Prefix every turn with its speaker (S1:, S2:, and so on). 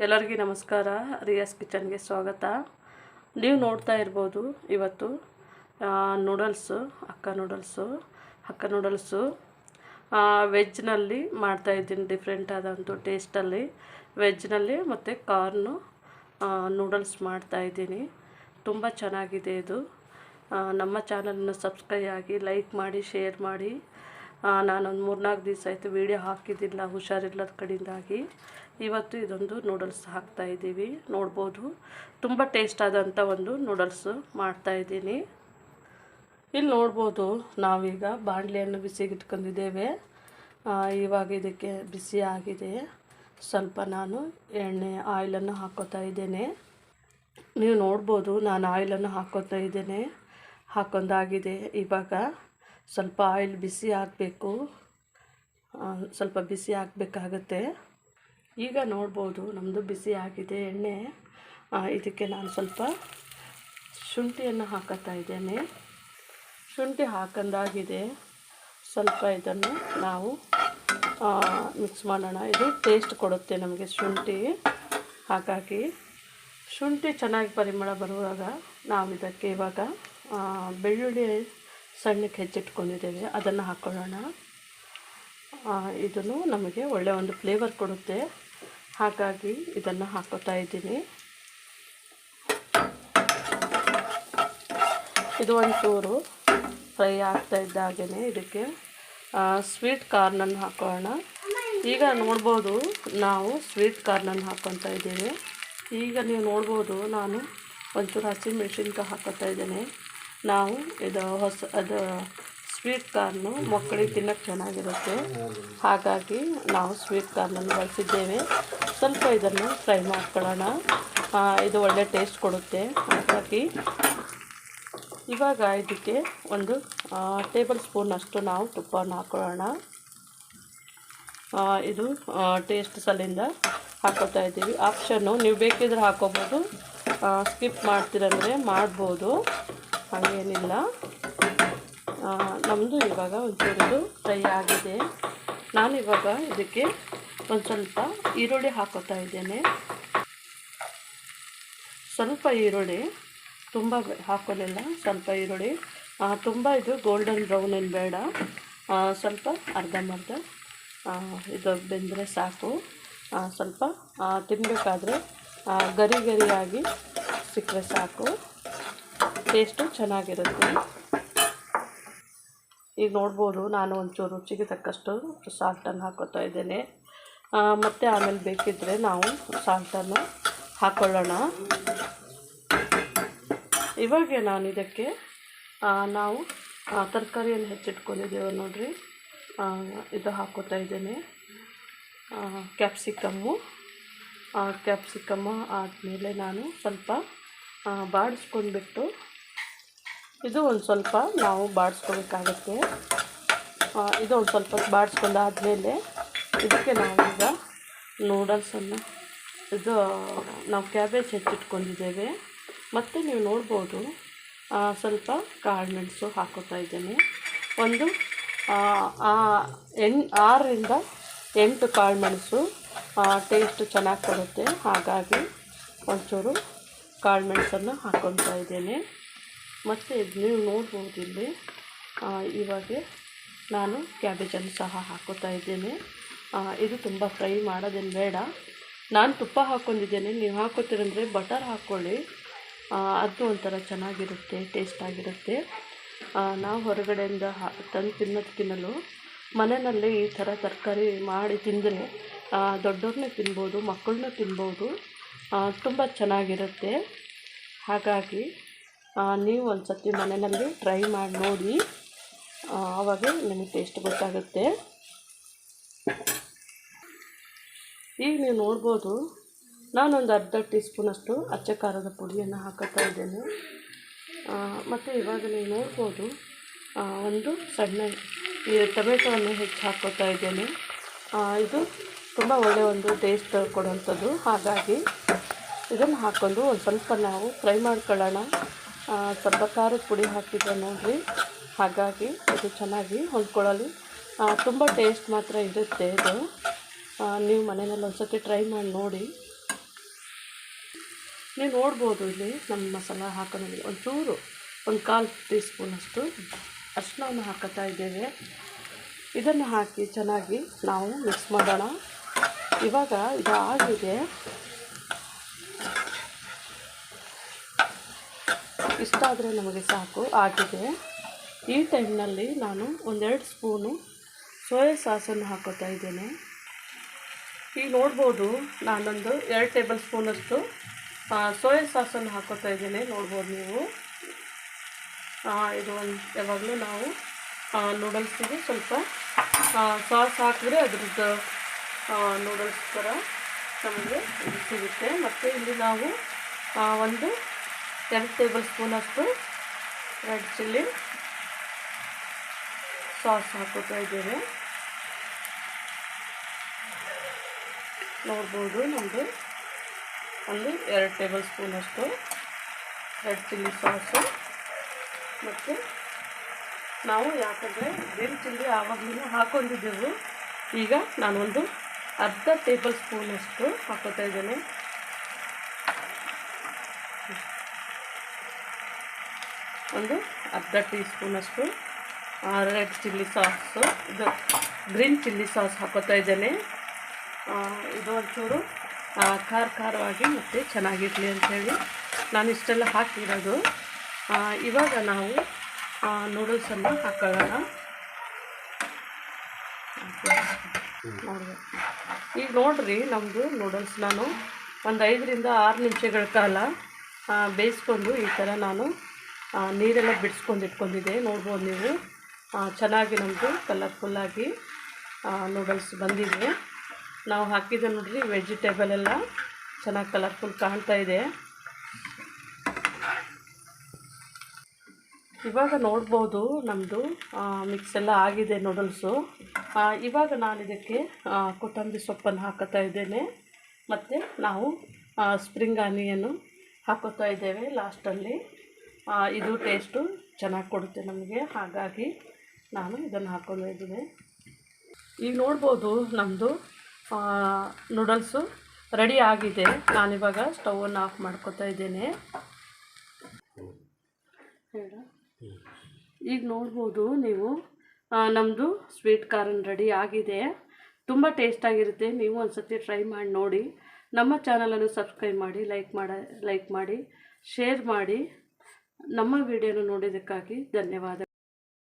S1: ಎಲ್ಲರಿಗೂ ನಮಸ್ಕಾರ. ರಿಯಾಸ್ ಕಿಚನ್ಗೆ ಸ್ವಾಗತ. ನೀವು ನೋಡ್ತಾ ಇರ್ಬೋದು ಇವತ್ತು ನೂಡಲ್ಸು ಅಕ್ಕ ನೂಡಲ್ಸು ವೆಜ್ನಲ್ಲಿ ಮಾಡ್ತಾಯಿದ್ದೀನಿ. ಡಿಫ್ರೆಂಟ್ ಆದಂಥ ಟೇಸ್ಟಲ್ಲಿ ವೆಜ್ನಲ್ಲಿ ಮತ್ತು ಕಾರ್ನು ನೂಡಲ್ಸ್ ಮಾಡ್ತಾಯಿದ್ದೀನಿ. ತುಂಬ ಚೆನ್ನಾಗಿದೆ ಇದು. ನಮ್ಮ ಚಾನಲನ್ನು ಸಬ್ಸ್ಕ್ರೈಬ್ ಆಗಿ, ಲೈಕ್ ಮಾಡಿ, ಶೇರ್ ಮಾಡಿ. ನಾನೊಂದು 3-4 ದಿವಸ ಆಯಿತು ವೀಡಿಯೋ ಹಾಕಿದ್ದಿಲ್ಲ, ಹುಷಾರಿಲ್ಲದ ಕಡೆಯಿಂದಾಗಿ. ಇವತ್ತು ಇದೊಂದು ನೂಡಲ್ಸ್ ಹಾಕ್ತಾಯಿದ್ದೀವಿ. ನೋಡ್ಬೋದು, ತುಂಬ ಟೇಸ್ಟ್ ಆದಂಥ ಒಂದು ನೂಡಲ್ಸು ಮಾಡ್ತಾಯಿದ್ದೀನಿ. ಇಲ್ಲಿ ನೋಡ್ಬೋದು, ನಾವೀಗ ಬಾಣಲೆಯನ್ನು ಬಿಸಿಗೆ ಇಟ್ಕೊಂಡಿದ್ದೇವೆ. ಇವಾಗ ಇದಕ್ಕೆ ಬಿಸಿ ಆಗಿದೆ. ಸ್ವಲ್ಪ ನಾನು ಆಯಿಲನ್ನು ಹಾಕೋತಾ ಇದ್ದೇನೆ. ನೀವು ನೋಡ್ಬೋದು, ನಾನು ಆಯಿಲನ್ನು ಹಾಕೋತಾ ಇದ್ದೇನೆ. ಹಾಕೊಂಡಾಗಿದೆ. ಇವಾಗ ಸ್ವಲ್ಪ ಆಯಿಲ್ ಬಿಸಿ ಆಗಬೇಕು, ಸ್ವಲ್ಪ ಬಿಸಿ ಆಗಬೇಕಾಗತ್ತೆ. ಈಗ ನೋಡ್ಬೋದು, ನಮ್ಮದು ಬಿಸಿ ಆಗಿದೆ ಎಣ್ಣೆ. ಇದಕ್ಕೆ ನಾನು ಸ್ವಲ್ಪ ಶುಂಠಿಯನ್ನು ಹಾಕೋತಾ ಇದ್ದೇನೆ. ಶುಂಠಿ ಹಾಕೊಂಡಾಗಿದೆ. ಸ್ವಲ್ಪ ಇದನ್ನು ನಾವು ಮಿಕ್ಸ್ ಮಾಡೋಣ. ಇದು ಟೇಸ್ಟ್ ಕೊಡುತ್ತೆ ನಮಗೆ ಶುಂಠಿ. ಹಾಗಾಗಿ ಶುಂಠಿ ಚೆನ್ನಾಗಿ ಪರಿಮಳ ಬರುವಾಗ ನಾವು ಇದಕ್ಕೆ ಇವಾಗ ಬೆಳ್ಳುಳ್ಳಿ ಸಣ್ಣಕ್ಕೆ ಹೆಚ್ಚಿಟ್ಕೊಂಡಿದ್ದೇವೆ, ಅದನ್ನು ಹಾಕ್ಕೊಳ್ಳೋಣ. ಇದನ್ನು ನಮಗೆ ಒಳ್ಳೆಯ ಒಂದು ಫ್ಲೇವರ್ ಕೊಡುತ್ತೆ. ಹಾಗಾಗಿ ಇದನ್ನು ಹಾಕೋತಾ ಇದ್ದೀನಿ. ಇದು ಒಂಚೂರು ಫ್ರೈ ಆಗ್ತಾ ಇದ್ದಾಗೇ ಇದಕ್ಕೆ ಸ್ವೀಟ್ ಕಾರ್ನನ್ನು ಹಾಕೋಣ. ಈಗ ನೋಡ್ಬೋದು, ನಾವು ಸ್ವೀಟ್ ಕಾರ್ನನ್ನು ಹಾಕ್ಕೊತಾ ಇದ್ದೇವೆ. ಈಗ ನೀವು ನೋಡ್ಬೋದು, ನಾನು ಒಂಚೂರು ಹಸಿಮೆಣಸಿನ್ಕಾಯಿ ಹಾಕೋತಾ ಇದ್ದೇನೆ. ನಾವು ಅದು ಸ್ವೀಟ್ ಕಾರ್ನು ಮಕ್ಕಳಿಗೆ ತಿನ್ನೋಕ್ಕೆ ಚೆನ್ನಾಗಿರುತ್ತೆ. ಹಾಗಾಗಿ ನಾವು ಸ್ವೀಟ್ ಕಾರ್ನನ್ನು ಬಳಸಿದ್ದೇವೆ. ಸ್ವಲ್ಪ ಇದನ್ನು ಫ್ರೈ ಮಾಡ್ಕೊಳ್ಳೋಣ. ಇದು ಒಳ್ಳೆ ಟೇಸ್ಟ್ ಕೊಡುತ್ತೆ. ಹಾಗಾಗಿ ಇವಾಗ ಇದಕ್ಕೆ ಒಂದು ಟೇಬಲ್ ಸ್ಪೂನಷ್ಟು ನಾವು ತುಪ್ಪವನ್ನು ಹಾಕ್ಕೊಳ್ಳೋಣ. ಇದು ಟೇಸ್ಟ್ ಸಲಿಂದ ಹಾಕೋತಾ ಇದ್ದೀವಿ. ಆಪ್ಷನ್ನು, ನೀವು ಬೇಕಿದ್ರೆ ಹಾಕೋಬೋದು, ಸ್ಕಿಪ್ ಮಾಡ್ತೀರಂದರೆ ಮಾಡ್ಬೋದು, ಹಾಗೇನಿಲ್ಲ. ನಮ್ಮದು ಇವಾಗ ಒಂಚೂರು ಫ್ರೈ ಆಗಿದೆ. ನಾನಿವಾಗ ಇದಕ್ಕೆ ಒಂದು ಸ್ವಲ್ಪ ಈರುಳ್ಳಿ ಹಾಕೋತಾ ಇದ್ದೇನೆ. ಸ್ವಲ್ಪ ಈರುಳ್ಳಿ, ತುಂಬ ಹಾಕೋಲಿಲ್ಲ, ಸ್ವಲ್ಪ ಈರುಳ್ಳಿ. ತುಂಬ ಇದು ಗೋಲ್ಡನ್ ಬ್ರೌನ್ ಏನು ಬೇಡ, ಸ್ವಲ್ಪ ಅರ್ಧಂಬರ್ಧ ಇದು ಬೆಂದರೆ ಸಾಕು. ಸ್ವಲ್ಪ ತಿನ್ನಬೇಕಾದ್ರೆ ಗರಿಯಾಗಿ ಸಿಕ್ಕರೆ ಸಾಕು, ಟೇಸ್ಟು ಚೆನ್ನಾಗಿರುತ್ತೆ. ಈಗ ನೋಡ್ಬೋದು, ನಾನು ಒಂಚೂರು ರುಚಿಗೆ ತಕ್ಕಷ್ಟು ಸಾಲ್ಟನ್ನು ಹಾಕೋತಾ ಇದ್ದೇನೆ. ಮತ್ತು ಆಮೇಲೆ ಬೇಕಿದ್ದರೆ ನಾವು ಸಾಲ್ಟನ್ನು ಹಾಕ್ಕೊಳ್ಳೋಣ. ಇವಾಗ ನಾನು ಇದಕ್ಕೆ ನಾವು ತರಕಾರಿಯನ್ನು ಹೆಚ್ಚಿಟ್ಕೊಂಡಿದ್ದೇವೆ ನೋಡಿರಿ, ಇದು ಹಾಕೋತಾ ಇದ್ದೇನೆ. ಕ್ಯಾಪ್ಸಿಕಮ್ಮು ಆದಮೇಲೆ ನಾನು ಸ್ವಲ್ಪ ಬಾಡಿಸ್ಕೊಂಡ್ಬಿಟ್ಟು, ಇದು ಒಂದು ಸ್ವಲ್ಪ ನಾವು ಬಾಡಿಸ್ಕೋಬೇಕಾಗತ್ತೆ. ಇದು ಒಂದು ಸ್ವಲ್ಪ ಬಾಡಿಸ್ಕೊಂಡಾದಮೇಲೆ ಇದಕ್ಕೆ ನಾವೀಗ ನೂಡಲ್ಸನ್ನು, ಇದು ನಾವು ಕ್ಯಾಬೇಜ್ ಹೆಚ್ಚಿಟ್ಕೊಂಡಿದ್ದೇವೆ. ಮತ್ತು ನೀವು ನೋಡ್ಬೋದು, ಸ್ವಲ್ಪ ಕಾಳುಮೆಣಸು ಹಾಕೋತಾ ಇದ್ದೇನೆ. ಒಂದು 6-8 ಕಾಳುಮೆಣಸು ಟೇಸ್ಟ್ ಚೆನ್ನಾಗಿ ಕೊಡುತ್ತೆ. ಹಾಗಾಗಿ ಒಂಚೂರು ಕಾಳುಮೆಣಸನ್ನು ಹಾಕ್ಕೊತಾ ಇದ್ದೇನೆ. ಮತ್ತು ನೀವು ನೋಡ್ಬೋದು, ಇಲ್ಲಿ ಇವಾಗ ನಾನು ಕ್ಯಾಬೇಜನ್ನು ಸಹ ಹಾಕೋತಾ ಇದ್ದೇನೆ. ಇದು ತುಂಬ ಫ್ರೈ ಮಾಡೋದೇನು ಬೇಡ. ನಾನು ತುಪ್ಪ ಹಾಕ್ಕೊಂಡಿದ್ದೇನೆ, ನೀವು ಹಾಕೋತೀರಂದರೆ ಬಟರ್ ಹಾಕ್ಕೊಳ್ಳಿ, ಅದು ಒಂಥರ ಚೆನ್ನಾಗಿರುತ್ತೆ, ಟೇಸ್ಟಾಗಿರುತ್ತೆ. ನಾವು ಹೊರಗಡೆಯಿಂದ ತಂದು ತಿನ್ನೋದಕ್ಕಿನ್ನಲು ಮನೆಯಲ್ಲೇ ಈ ಥರ ತರಕಾರಿ ಮಾಡಿ ತಿಂದರೆ ದೊಡ್ಡವ್ರನ್ನೇ ತಿನ್ಬೋದು, ಮಕ್ಕಳನ್ನೂ ತಿನ್ಬೋದು, ತುಂಬ ಚೆನ್ನಾಗಿರುತ್ತೆ. ಹಾಗಾಗಿ ನೀವು ಒಂದು ಸರ್ತಿ ಮನೆಯಲ್ಲಿ ಟ್ರೈ ಮಾಡಿ ನೋಡಿ, ಆವಾಗ ನಿಮಗೆ ಟೇಸ್ಟ್ ಗೊತ್ತಾಗುತ್ತೆ. ಈಗ ನೀವು ನೋಡ್ಬೋದು, ನಾನೊಂದು ಅರ್ಧ ಟೀ ಸ್ಪೂನಷ್ಟು ಅಚ್ಚ ಖಾರದ ಪುಡಿಯನ್ನು ಹಾಕೋತಾ ಇದ್ದೇನೆ. ಮತ್ತು ಇವಾಗ ನೀವು ನೋಡ್ಬೋದು, ಒಂದು ಸಣ್ಣ ಟೊಮೆಟೊವನ್ನು ಹೆಚ್ಚು ಹಾಕೋತಾ ಇದ್ದೇನೆ. ಇದು ತುಂಬ ಒಳ್ಳೆಯ ಒಂದು ಟೇಸ್ಟ್ ಕೊಡುವಂಥದ್ದು. ಹಾಗಾಗಿ ಇದನ್ನು ಹಾಕ್ಕೊಂಡು ಒಂದು ಸ್ವಲ್ಪ ನಾವು ಫ್ರೈ ಮಾಡ್ಕೊಳ್ಳೋಣ. ಸ್ವಲ್ಪ ಖಾರದ ಪುಡಿ ಹಾಕಿದ್ದೆ ನೋಡಿರಿ, ಹಾಗಾಗಿ ಇದು ಚೆನ್ನಾಗಿ ಹೊಂದ್ಕೊಳ್ಳಲು ತುಂಬ ಟೇಸ್ಟ್ ಮಾತ್ರ ಇರುತ್ತೆ ಇದು. ನೀವು ಮನೆಯಲ್ಲಿ ಒಂದು ಸರ್ತಿ ಟ್ರೈ ಮಾಡಿ ನೋಡಿ. ನೀವು ನೋಡ್ಬೋದು ಇಲ್ಲಿ ನಮ್ಮ ಮಸಾಲ ಹಾಕೋದ್ರಲ್ಲಿ ಒಂಚೂರು ಒಂದು 1/4 ಟೀ ಸ್ಪೂನಷ್ಟು ಅರಿಶಿಣವನ್ನು ಹಾಕೋತಾ ಇದ್ದೇವೆ. ಇದನ್ನು ಹಾಕಿ ಚೆನ್ನಾಗಿ ನಾವು ಮಿಕ್ಸ್ ಮಾಡೋಣ. ಇವಾಗ ಇದು ಆಗಿದೆ, ಇಷ್ಟಾದರೆ ನಮಗೆ ಸಾಕು, ಆಗಿದೆ. ಈ ಟೈಮ್ನಲ್ಲಿ ನಾನು 1-2 ಸ್ಪೂನು ಸೋಯಾ ಸಾಸನ್ನು ಹಾಕೋತಾ ಇದ್ದೇನೆ. ಈಗ ನೋಡ್ಬೋದು ನಾನೊಂದು 2 ಟೇಬಲ್ ಸ್ಪೂನಷ್ಟು ಸೋಯಾ ಸಾಸನ್ನು ಹಾಕೋತಾ ಇದ್ದೇನೆ. ನೋಡ್ಬೋದು ನೀವು. ಇದು ಯಾವಾಗಲೂ ನಾವು ನೂಡಲ್ಸಿಗೆ ಸ್ವಲ್ಪ ಸಾಸ್ ಹಾಕಿದ್ರೆ ಅದ್ರದ್ದು ನೂಡಲ್ಸ್ ಥರ ನಮಗೆ ಸಿಗುತ್ತೆ. ಮತ್ತು ಇಲ್ಲಿ ನಾವು 2 ಟೇಬಲ್ ಸ್ಪೂನಷ್ಟು ರೆಡ್ ಚಿಲ್ಲಿ ಸಾಸ್ ಹಾಕೋತಾ ಇದ್ದೇವೆ. ನೋಡ್ಬೋದು ನಮ್ಮದು 2 ಟೇಬಲ್ ಸ್ಪೂನಷ್ಟು ರೆಡ್ ಚಿಲ್ಲಿ ಸಾಸು. ಮತ್ತು ನಾವು ಯಾಕಂದರೆ ಗ್ರೀನ್ ಚಿಲ್ಲಿ ಆವಾಗಲೂ ಹಾಕ್ಕೊಂಡಿದ್ದೆವು. ಈಗ ನಾನೊಂದು ಅರ್ಧ ಟೇಬಲ್ ಸ್ಪೂನಷ್ಟು ಹಾಕೋತಾ ಇದ್ದೇನೆ. ಒಂದು ಅರ್ಧ ಟೀ ಸ್ಪೂನಷ್ಟು ರೆಡ್ ಚಿಲ್ಲಿ ಸಾಸು, ಇದು ಗ್ರೀನ್ ಚಿಲ್ಲಿ ಸಾಸ್ ಹಾಕೋತಾ ಇದ್ದೇನೆ. ಇದು ಒಂಚೂರು ಖಾರವಾಗಿ ಮತ್ತು ಚೆನ್ನಾಗಿರಲಿ ಅಂಥೇಳಿ ನಾನು ಇಷ್ಟೆಲ್ಲ ಹಾಕಿರೋದು. ಇವಾಗ ನಾವು ನೂಡಲ್ಸನ್ನು ಹಾಕೊಳ್ಳೋಣ. ನೋಡ್ಬೇಕು. ಈಗ ನೋಡಿರಿ ನಮ್ಮದು ನೂಡಲ್ಸ್ ನಾನು ಒಂದು 5ರಿಂದ 6 ನಿಮಿಷಗಳ ಕಾಲ ಬೇಯಿಸ್ಕೊಂಡು ಈ ಥರ ನಾನು ನೀರೆಲ್ಲ ಬಿಡಿಸ್ಕೊಂಡು ಇಟ್ಕೊಂಡಿದ್ದೆ. ನೋಡ್ಬೋದು ನೀವು. ಚೆನ್ನಾಗಿ ನಮ್ಮದು ಕಲರ್ಫುಲ್ಲಾಗಿ ನೂಡಲ್ಸ್ ಬಂದಿದೆ. ನಾವು ಹಾಕಿದ್ದೆ ನೋಡಿರಿ ವೆಜಿಟೇಬಲ್ ಎಲ್ಲ ಚೆನ್ನಾಗಿ ಕಲರ್ಫುಲ್ ಕಾಣ್ತಾ ಇದೆ. ಇವಾಗ ನೋಡ್ಬೋದು ನಮ್ಮದು ಮಿಕ್ಸ್ ಎಲ್ಲ ಆಗಿದೆ ನೂಡಲ್ಸು. ಇವಾಗ ನಾನು ಇದಕ್ಕೆ ಕೊತ್ತಂಬರಿ ಸೊಪ್ಪನ್ನು ಹಾಕೋತಾ ಇದ್ದೇನೆ. ಮತ್ತು ನಾವು ಸ್ಪ್ರಿಂಗ್ ಆನಿಯನ್ನು ಹಾಕೋತಾ ಇದ್ದೇವೆ ಲಾಸ್ಟಲ್ಲಿ. ಇದು ಟೇಸ್ಟು ಚೆನ್ನಾಗಿ ಕೊಡುತ್ತೆ ನಮಗೆ, ಹಾಗಾಗಿ ನಾನು ಇದನ್ನು ಹಾಕ್ಕೊಂಡು ಇದ್ದೀನಿ. ಈಗ ನೋಡ್ಬೋದು ನಮ್ಮದು ನೂಡಲ್ಸು ರೆಡಿ ಆಗಿದೆ. ನಾನಿವಾಗ ಸ್ಟವನ್ನು ಆಫ್ ಮಾಡ್ಕೋತಾ ಇದ್ದೇನೆ. ಈಗ ನೋಡ್ಬೋದು ನೀವು ನಮ್ಮದು ಸ್ವೀಟ್ ಕಾರ್ನ್ ರೆಡಿ ಆಗಿದೆ. ತುಂಬ ಟೇಸ್ಟಾಗಿರುತ್ತೆ. ನೀವು ಒಂದು ಸತಿ ಟ್ರೈ ಮಾಡಿ ನೋಡಿ. ನಮ್ಮ ಚಾನಲನ್ನು ಸಬ್ಸ್ಕ್ರೈಬ್ ಮಾಡಿ, ಲೈಕ್ ಮಾಡಿ, ಶೇರ್ ಮಾಡಿ. ನಮ್ಮ ವಿಡಿಯೋನ ನೋಡಿದ್ದಕ್ಕಾಗಿ ಧನ್ಯವಾದ.